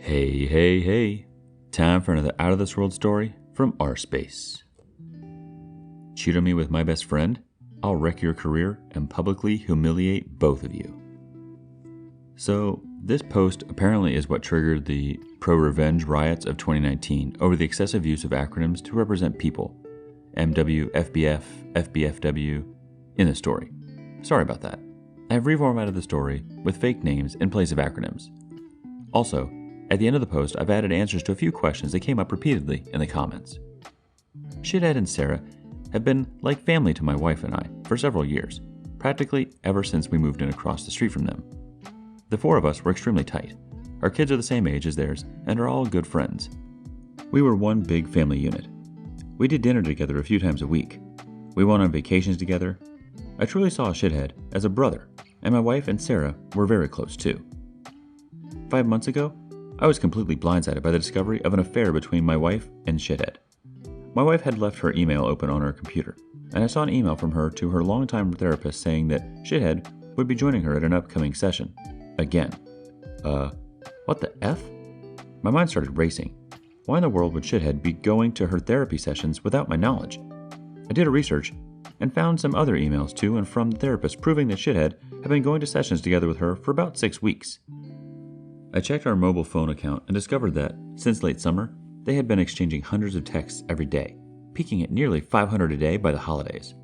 Hey. Time for another out of this world story from rSpace. Cheat on me with my best friend? I'll wreck your career and publicly humiliate both of you. So, this post apparently is what triggered the pro-revenge riots of 2019 over the excessive use of acronyms to represent people. MW, FBF, FBFW in the story. Sorry about that. I have reformatted the story with fake names in place of acronyms. Also, at the end of the post, I've added answers to a few questions that came up repeatedly in the comments. Shithead and Sarah have been like family to my wife and I for several years, practically ever since we moved in across the street from them. The four of us were extremely tight. Our kids are the same age as theirs and are all good friends. We were one big family unit. We did dinner together a few times a week. We went on vacations together. I truly saw Shithead as a brother, and my wife and Sarah were very close too. 5 months ago, I was completely blindsided by the discovery of an affair between my wife and Shithead. My wife had left her email open on her computer, and I saw an email from her to her longtime therapist saying that Shithead would be joining her at an upcoming session. Again. What the F? My mind started racing. Why in the world would Shithead be going to her therapy sessions without my knowledge? I did a research and found some other emails to and from the therapist proving that Shithead had been going to sessions together with her for about 6 weeks. I checked our mobile phone account and discovered that, since late summer, they had been exchanging hundreds of texts every day, peaking at nearly 500 a day by the holidays.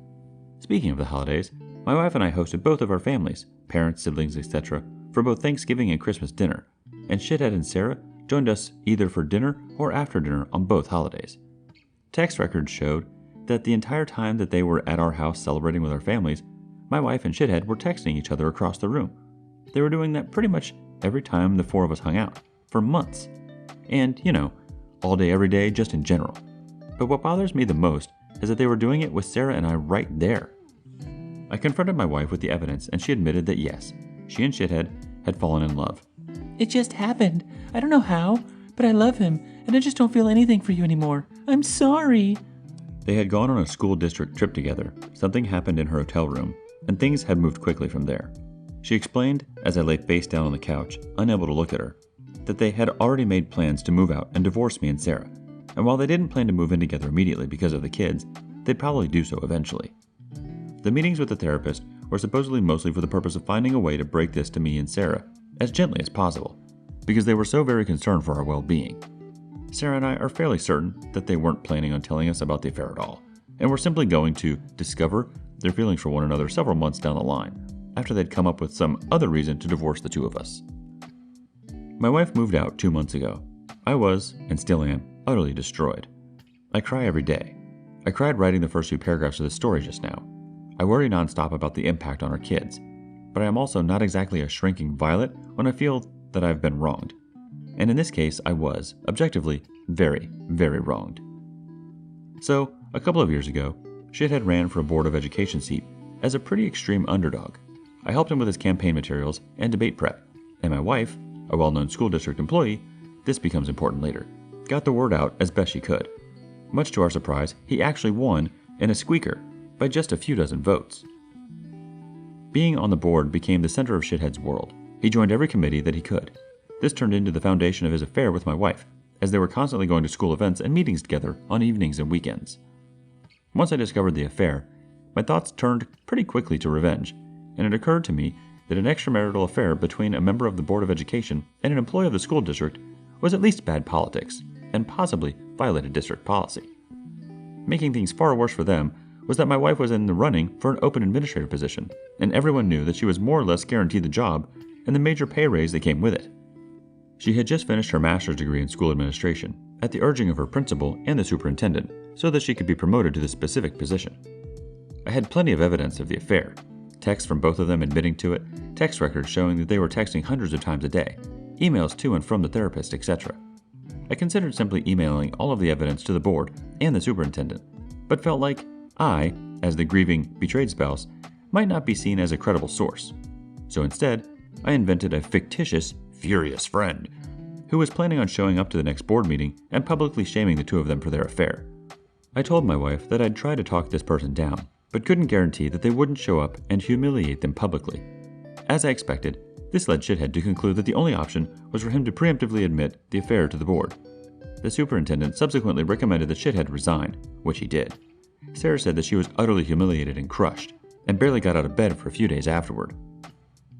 Speaking of the holidays, my wife and I hosted both of our families, parents, siblings, etc., for both Thanksgiving and Christmas dinner, and Shithead and Sarah joined us either for dinner or after dinner on both holidays. Text records showed that the entire time that they were at our house celebrating with our families, my wife and Shithead were texting each other across the room. They were doing that pretty much every time the four of us hung out, for months. And, all day every day, just in general. But what bothers me the most is that they were doing it with Sarah and I right there. I confronted my wife with the evidence and she admitted that yes, she and Shithead had fallen in love. It just happened. I don't know how, but I love him and I just don't feel anything for you anymore. I'm sorry. They had gone on a school district trip together, something happened in her hotel room, and things had moved quickly from there. She explained, as I lay face down on the couch, unable to look at her, that they had already made plans to move out and divorce me and Sarah, and while they didn't plan to move in together immediately because of the kids, they'd probably do so eventually. The meetings with the therapist were supposedly mostly for the purpose of finding a way to break this to me and Sarah as gently as possible, because they were so very concerned for our well-being. Sarah and I are fairly certain that they weren't planning on telling us about the affair at all, and were simply going to discover their feelings for one another several months down the line, after they'd come up with some other reason to divorce the two of us. My wife moved out 2 months ago. I was, and still am, utterly destroyed. I cry every day. I cried writing the first few paragraphs of this story just now. I worry nonstop about the impact on our kids, but I am also not exactly a shrinking violet when I feel that I've been wronged. And in this case, I was, objectively, very, very wronged. So, a couple of years ago, Shithead ran for a Board of Education seat as a pretty extreme underdog. I helped him with his campaign materials and debate prep, and my wife, a well-known school district employee, this becomes important later, got the word out as best she could. Much to our surprise, he actually won in a squeaker by just a few dozen votes. Being on the board became the center of Shithead's world. He joined every committee that he could. This turned into the foundation of his affair with my wife, as they were constantly going to school events and meetings together on evenings and weekends. Once I discovered the affair, my thoughts turned pretty quickly to revenge, and it occurred to me that an extramarital affair between a member of the Board of Education and an employee of the school district was at least bad politics, and possibly violated district policy. Making things far worse for them was that my wife was in the running for an open administrative position, and everyone knew that she was more or less guaranteed the job and the major pay raise that came with it. She had just finished her master's degree in school administration, at the urging of her principal and the superintendent, so that she could be promoted to the specific position. I had plenty of evidence of the affair. Texts from both of them admitting to it, text records showing that they were texting hundreds of times a day, emails to and from the therapist, etc. I considered simply emailing all of the evidence to the board and the superintendent, but felt like I, as the grieving, betrayed spouse, might not be seen as a credible source. So instead, I invented a fictitious, furious friend who was planning on showing up to the next board meeting and publicly shaming the two of them for their affair. I told my wife that I'd try to talk this person down, but couldn't guarantee that they wouldn't show up and humiliate them publicly. As I expected, This led Shithead to conclude that the only option was for him to preemptively admit the affair to the board. The superintendent subsequently recommended that Shithead resign, which he did. Sarah said that she was utterly humiliated and crushed, and barely got out of bed for a few days afterward.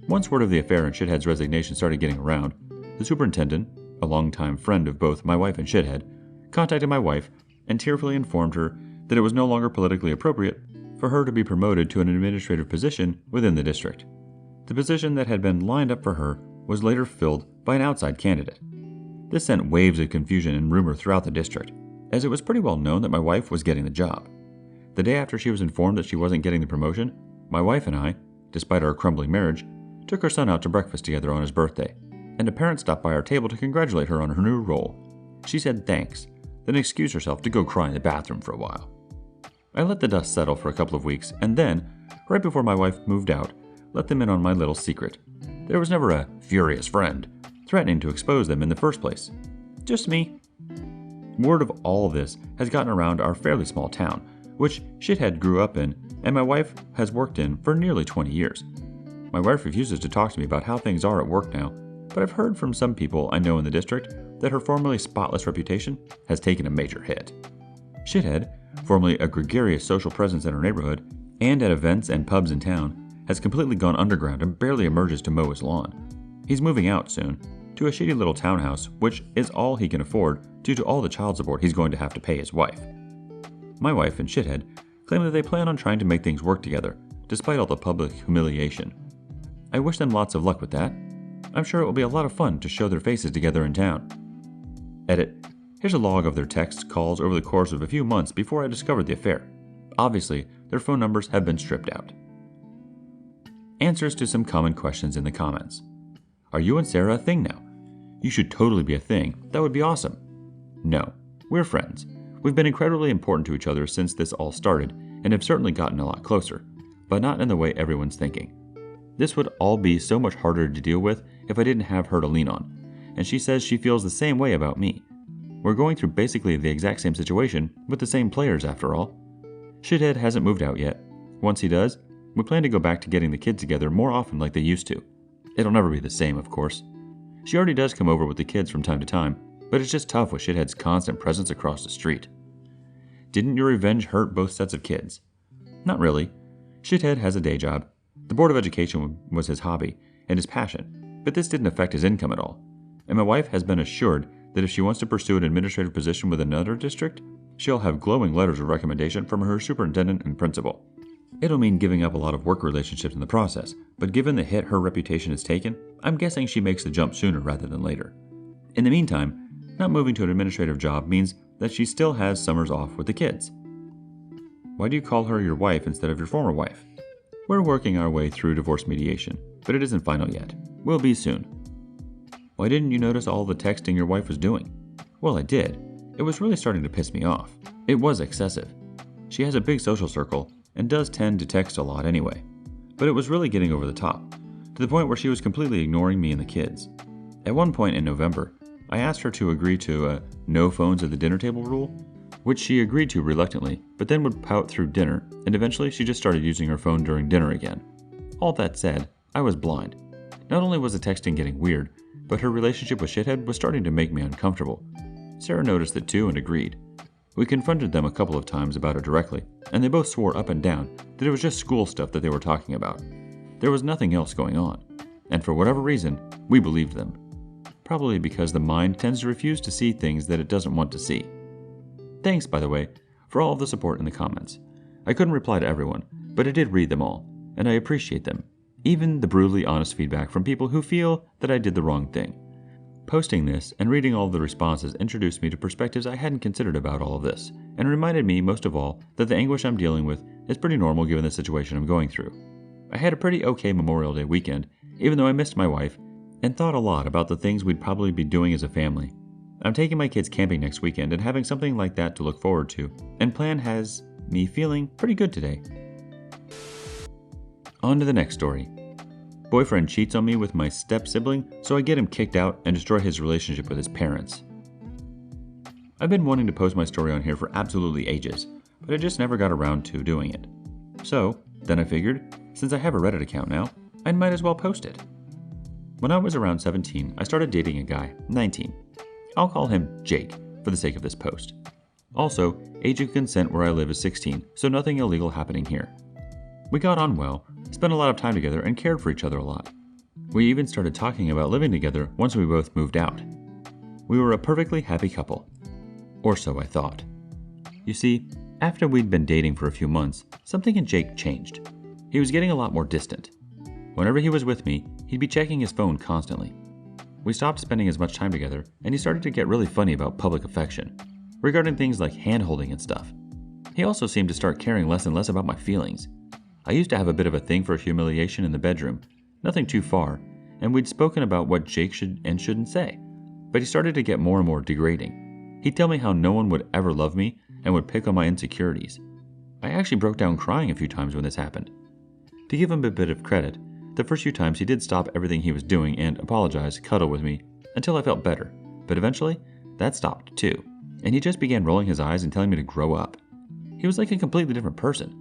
Once word of the affair and Shithead's resignation started getting around, the superintendent, a longtime friend of both my wife and Shithead, contacted my wife and tearfully informed her that it was no longer politically appropriate for her to be promoted to an administrative position within the district. The position that had been lined up for her was later filled by an outside candidate. This sent waves of confusion and rumor throughout the district, as it was pretty well known that my wife was getting the job. The day after she was informed that she wasn't getting the promotion, my wife and I, despite our crumbling marriage, took her son out to breakfast together on his birthday, and a parent stopped by our table to congratulate her on her new role. She said thanks, then excused herself to go cry in the bathroom for a while. I let the dust settle for a couple of weeks, and then, right before my wife moved out, let them in on my little secret. There was never a furious friend threatening to expose them in the first place. Just me. Word of all this has gotten around our fairly small town, which Shithead grew up in and my wife has worked in for nearly 20 years. My wife refuses to talk to me about how things are at work now, but I've heard from some people I know in the district that her formerly spotless reputation has taken a major hit. Shithead, formerly a gregarious social presence in her neighborhood and at events and pubs in town, has completely gone underground and barely emerges to mow his lawn. He's moving out soon, to a shitty little townhouse, which is all he can afford due to all the child support he's going to have to pay his wife. My wife and Shithead claim that they plan on trying to make things work together, despite all the public humiliation. I wish them lots of luck with that. I'm sure it will be a lot of fun to show their faces together in town. Edit. Here's a log of their texts, calls over the course of a few months before I discovered the affair. Obviously, their phone numbers have been stripped out. Answers to some common questions in the comments. Are you and Sarah a thing now? You should totally be a thing. That would be awesome. No, we're friends. We've been incredibly important to each other since this all started and have certainly gotten a lot closer, but not in the way everyone's thinking. This would all be so much harder to deal with if I didn't have her to lean on, and she says she feels the same way about me. We're going through basically the exact same situation with the same players after all. Shithead hasn't moved out yet. Once he does, we plan to go back to getting the kids together more often like they used to. It'll never be the same, of course. She already does come over with the kids from time to time, but it's just tough with Shithead's constant presence across the street. Didn't your revenge hurt both sets of kids? Not really. Shithead has a day job. The Board of Education was his hobby and his passion, but this didn't affect his income at all. And my wife has been assured that if she wants to pursue an administrative position with another district, she'll have glowing letters of recommendation from her superintendent and principal. It'll mean giving up a lot of work relationships in the process, but given the hit her reputation has taken, I'm guessing she makes the jump sooner rather than later. In the meantime, not moving to an administrative job means that she still has summers off with the kids. Why do you call her your wife instead of your former wife? We're working our way through divorce mediation, but it isn't final yet. We'll be soon. Why didn't you notice all the texting your wife was doing? Well, I did. It was really starting to piss me off. It was excessive. She has a big social circle and does tend to text a lot anyway. But it was really getting over the top, to the point where she was completely ignoring me and the kids. At one point in November, I asked her to agree to a no phones at the dinner table rule, which she agreed to reluctantly, but then would pout through dinner, and eventually she just started using her phone during dinner again. All that said, I was blind. Not only was the texting getting weird, but her relationship with Shithead was starting to make me uncomfortable. Sarah noticed it too and agreed. We confronted them a couple of times about it directly, and they both swore up and down that it was just school stuff that they were talking about. There was nothing else going on, and for whatever reason, we believed them. Probably because the mind tends to refuse to see things that it doesn't want to see. Thanks, by the way, for all of the support in the comments. I couldn't reply to everyone, but I did read them all, and I appreciate them, even the brutally honest feedback from people who feel that I did the wrong thing. Posting this and reading all of the responses introduced me to perspectives I hadn't considered about all of this, and reminded me, most of all, that the anguish I'm dealing with is pretty normal given the situation I'm going through. I had a pretty okay Memorial Day weekend, even though I missed my wife, and thought a lot about the things we'd probably be doing as a family. I'm taking my kids camping next weekend and having something like that to look forward to, and plan has me feeling pretty good today. On to the next story. Boyfriend cheats on me with my step-sibling, so I get him kicked out and destroy his relationship with his parents. I've been wanting to post my story on here for absolutely ages, but I just never got around to doing it. So, then I figured, since I have a Reddit account now, I might as well post it. When I was around 17, I started dating a guy, 19. I'll call him Jake for the sake of this post. Also, age of consent where I live is 16, so nothing illegal happening here. We got on well, spent a lot of time together, and cared for each other a lot. We even started talking about living together once we both moved out. We were a perfectly happy couple. Or so I thought. You see, after we'd been dating for a few months, something in Jake changed. He was getting a lot more distant. Whenever he was with me, he'd be checking his phone constantly. We stopped spending as much time together, and he started to get really funny about public affection, regarding things like hand-holding and stuff. He also seemed to start caring less and less about my feelings. I used to have a bit of a thing for humiliation in the bedroom, nothing too far, and we'd spoken about what Jake should and shouldn't say, but he started to get more and more degrading. He'd tell me how no one would ever love me and would pick on my insecurities. I actually broke down crying a few times when this happened. To give him a bit of credit, the first few times he did stop everything he was doing and apologize, cuddle with me, until I felt better, but eventually, that stopped too, and he just began rolling his eyes and telling me to grow up. He was like a completely different person.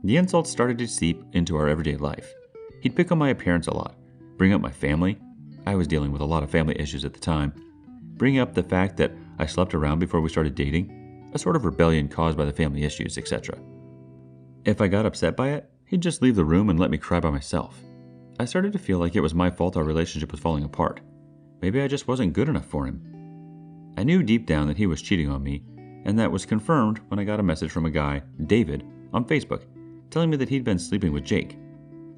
The insults started to seep into our everyday life. He'd pick on my appearance a lot, bring up my family. I was dealing with a lot of family issues at the time. Bring up the fact that I slept around before we started dating, a sort of rebellion caused by the family issues, etc. If I got upset by it, he'd just leave the room and let me cry by myself. I started to feel like it was my fault our relationship was falling apart. Maybe I just wasn't good enough for him. I knew deep down that he was cheating on me, and that was confirmed when I got a message from a guy, David, on Facebook, telling me that he'd been sleeping with Jake.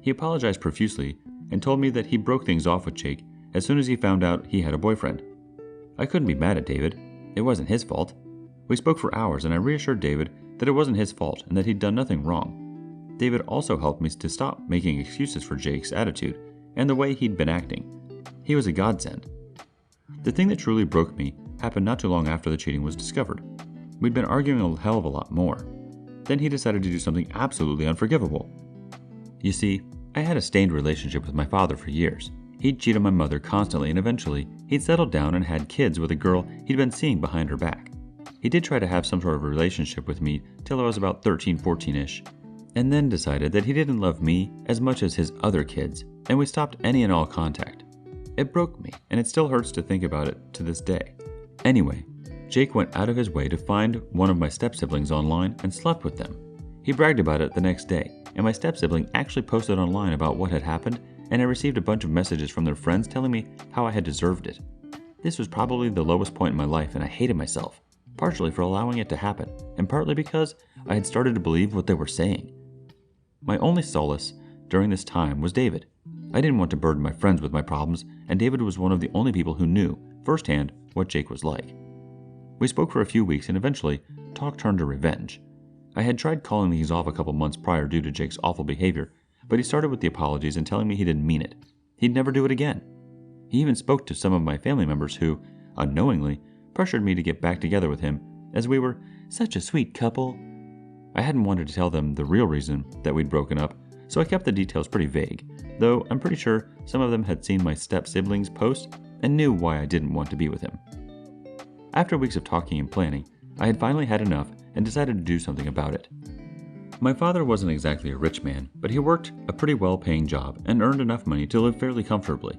He apologized profusely and told me that he broke things off with Jake as soon as he found out he had a boyfriend. I couldn't be mad at David. It wasn't his fault. We spoke for hours and I reassured David that it wasn't his fault and that he'd done nothing wrong. David also helped me to stop making excuses for Jake's attitude and the way he'd been acting. He was a godsend. The thing that truly broke me happened not too long after the cheating was discovered. We'd been arguing a hell of a lot more. Then he decided to do something absolutely unforgivable. You see, I had a stained relationship with my father for years. He'd cheat on my mother constantly and eventually he'd settled down and had kids with a girl he'd been seeing behind her back. He did try to have some sort of a relationship with me till I was about 13, 14-ish, and then decided that he didn't love me as much as his other kids, and we stopped any and all contact. It broke me, and it still hurts to think about it to this day. Anyway, Jake went out of his way to find one of my step-siblings online and slept with them. He bragged about it the next day, and my step-sibling actually posted online about what had happened, and I received a bunch of messages from their friends telling me how I had deserved it. This was probably the lowest point in my life, and I hated myself, partially for allowing it to happen, and partly because I had started to believe what they were saying. My only solace during this time was David. I didn't want to burden my friends with my problems, and David was one of the only people who knew, firsthand, what Jake was like. We spoke for a few weeks and eventually, talk turned to revenge. I had tried calling these off a couple months prior due to Jake's awful behavior, but he started with the apologies and telling me he didn't mean it. He'd never do it again. He even spoke to some of my family members who, unknowingly, pressured me to get back together with him, as we were such a sweet couple. I hadn't wanted to tell them the real reason that we'd broken up, so I kept the details pretty vague, though I'm pretty sure some of them had seen my step-siblings' post and knew why I didn't want to be with him. After weeks of talking and planning, I had finally had enough and decided to do something about it. My father wasn't exactly a rich man, but he worked a pretty well-paying job and earned enough money to live fairly comfortably.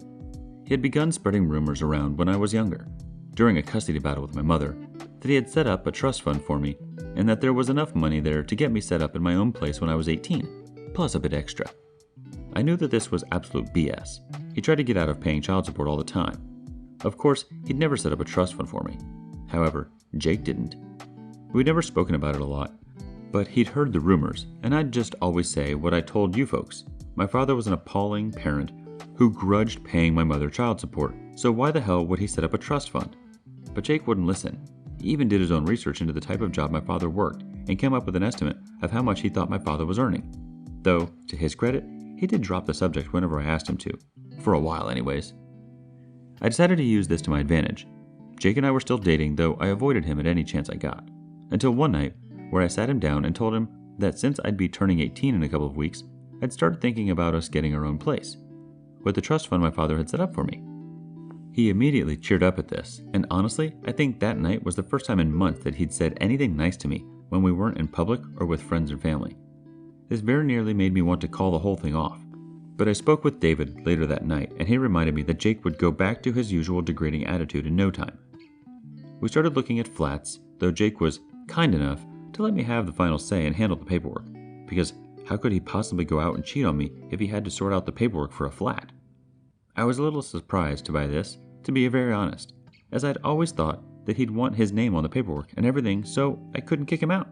He had begun spreading rumors around when I was younger, during a custody battle with my mother, that he had set up a trust fund for me and that there was enough money there to get me set up in my own place when I was 18, plus a bit extra. I knew that this was absolute BS. He tried to get out of paying child support all the time. Of course, he'd never set up a trust fund for me. However, Jake didn't. We'd never spoken about it a lot, but he'd heard the rumors, and I'd just always say what I told you folks. My father was an appalling parent who grudged paying my mother child support, so why the hell would he set up a trust fund? But Jake wouldn't listen. He even did his own research into the type of job my father worked and came up with an estimate of how much he thought my father was earning. Though, to his credit, he did drop the subject whenever I asked him to. For a while anyways. I decided to use this to my advantage. Jake and I were still dating, though I avoided him at any chance I got. Until one night, where I sat him down and told him that since I'd be turning 18 in a couple of weeks, I'd start thinking about us getting our own place, with the trust fund my father had set up for me. He immediately cheered up at this, and honestly, I think that night was the first time in months that he'd said anything nice to me when we weren't in public or with friends and family. This very nearly made me want to call the whole thing off. But I spoke with David later that night, and he reminded me that Jake would go back to his usual degrading attitude in no time. We started looking at flats, though Jake was kind enough to let me have the final say and handle the paperwork, because how could he possibly go out and cheat on me if he had to sort out the paperwork for a flat? I was a little surprised by this, to be very honest, as I'd always thought that he'd want his name on the paperwork and everything, so I couldn't kick him out.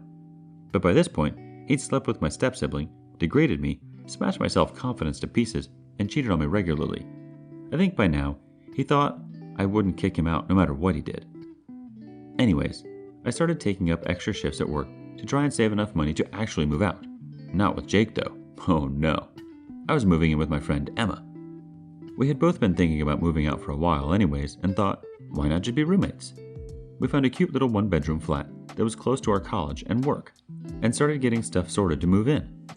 But by this point, he'd slept with my step-sibling, degraded me, smashed my self-confidence to pieces, and cheated on me regularly. I think by now, he thought I wouldn't kick him out no matter what he did. Anyways, I started taking up extra shifts at work to try and save enough money to actually move out. Not with Jake though. Oh no. I was moving in with my friend Emma. We had both been thinking about moving out for a while anyways and thought, why not just be roommates? We found a cute little one-bedroom flat that was close to our college and work, and started getting stuff sorted to move in.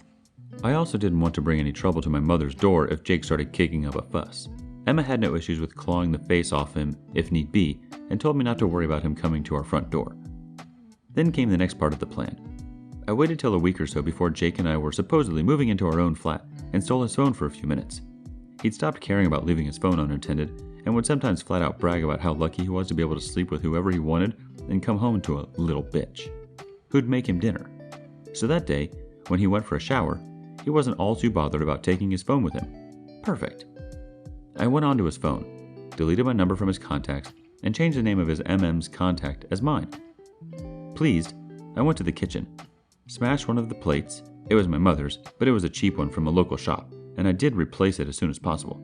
I also didn't want to bring any trouble to my mother's door if Jake started kicking up a fuss. Emma had no issues with clawing the face off him if need be, and told me not to worry about him coming to our front door. Then came the next part of the plan. I waited till a week or so before Jake and I were supposedly moving into our own flat and stole his phone for a few minutes. He'd stopped caring about leaving his phone unattended and would sometimes flat out brag about how lucky he was to be able to sleep with whoever he wanted and come home to a little bitch who'd make him dinner. So that day, when he went for a shower, he wasn't all too bothered about taking his phone with him. Perfect. I went onto his phone, deleted my number from his contacts, and changed the name of his MM's contact as mine. Pleased, I went to the kitchen, smashed one of the plates. It was my mother's, but it was a cheap one from a local shop, and I did replace it as soon as possible.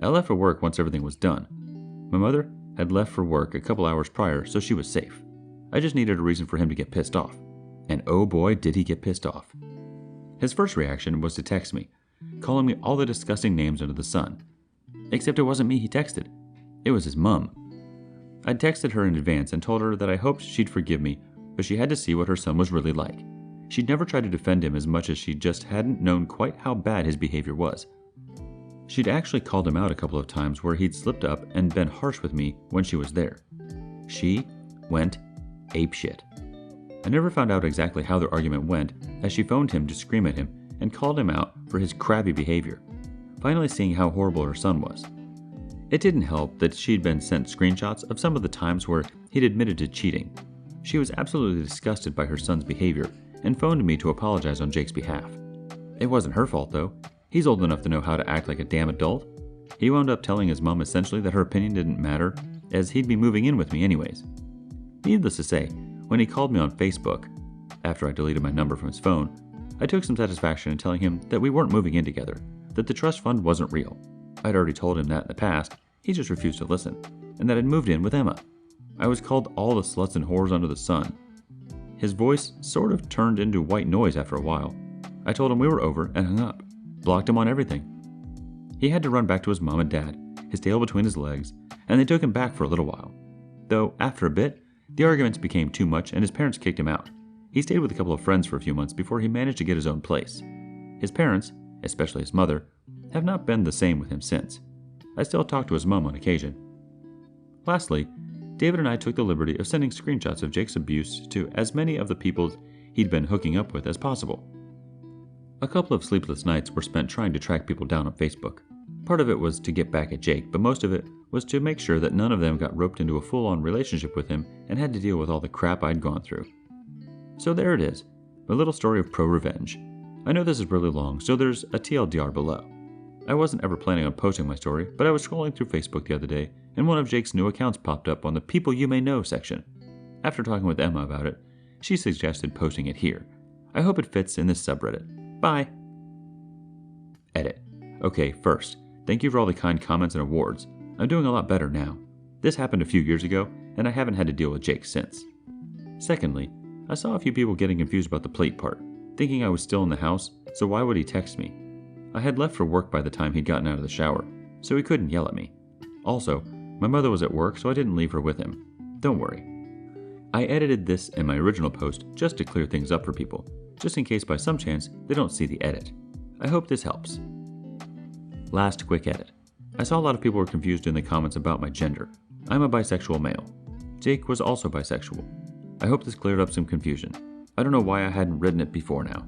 I left for work once everything was done. My mother had left for work a couple hours prior, so she was safe. I just needed a reason for him to get pissed off. And oh boy, did he get pissed off. His first reaction was to text me, calling me all the disgusting names under the sun. Except it wasn't me he texted. It was his mum. I'd texted her in advance and told her that I hoped she'd forgive me, but she had to see what her son was really like. She'd never tried to defend him as much as she just hadn't known quite how bad his behavior was. She'd actually called him out a couple of times where he'd slipped up and been harsh with me when she was there. She went apeshit. I never found out exactly how their argument went, as she phoned him to scream at him and called him out for his crabby behavior, finally seeing how horrible her son was. It didn't help that she'd been sent screenshots of some of the times where he'd admitted to cheating. She was absolutely disgusted by her son's behavior and phoned me to apologize on Jake's behalf. It wasn't her fault though. He's old enough to know how to act like a damn adult. He wound up telling his mom essentially that her opinion didn't matter, as he'd be moving in with me anyways. Needless to say, when he called me on Facebook, after I deleted my number from his phone, I took some satisfaction in telling him that we weren't moving in together, that the trust fund wasn't real. I'd already told him that in the past, he just refused to listen, and that I'd moved in with Emma. I was called all the sluts and whores under the sun. His voice sort of turned into white noise after a while. I told him we were over and hung up, blocked him on everything. He had to run back to his mom and dad, his tail between his legs, and they took him back for a little while. Though, after a bit, the arguments became too much and his parents kicked him out. He stayed with a couple of friends for a few months before he managed to get his own place. His parents, especially his mother, have not been the same with him since. I still talk to his mom on occasion. Lastly, David and I took the liberty of sending screenshots of Jake's abuse to as many of the people he'd been hooking up with as possible. A couple of sleepless nights were spent trying to track people down on Facebook. Part of it was to get back at Jake, but most of it was to make sure that none of them got roped into a full-on relationship with him and had to deal with all the crap I'd gone through. So there it is, my little story of pro-revenge. I know this is really long, so there's a TLDR below. I wasn't ever planning on posting my story, but I was scrolling through Facebook the other day, and one of Jake's new accounts popped up on the People You May Know section. After talking with Emma about it, she suggested posting it here. I hope it fits in this subreddit. Bye! Edit. Okay, first, thank you for all the kind comments and awards. I'm doing a lot better now. This happened a few years ago, and I haven't had to deal with Jake since. Secondly, I saw a few people getting confused about the plate part, thinking I was still in the house, so why would he text me? I had left for work by the time he'd gotten out of the shower, so he couldn't yell at me. Also, my mother was at work, so I didn't leave her with him. Don't worry. I edited this in my original post just to clear things up for people, just in case by some chance they don't see the edit. I hope this helps. Last quick edit. I saw a lot of people were confused in the comments about my gender. I'm a bisexual male. Jake was also bisexual. I hope this cleared up some confusion. I don't know why I hadn't written it before now.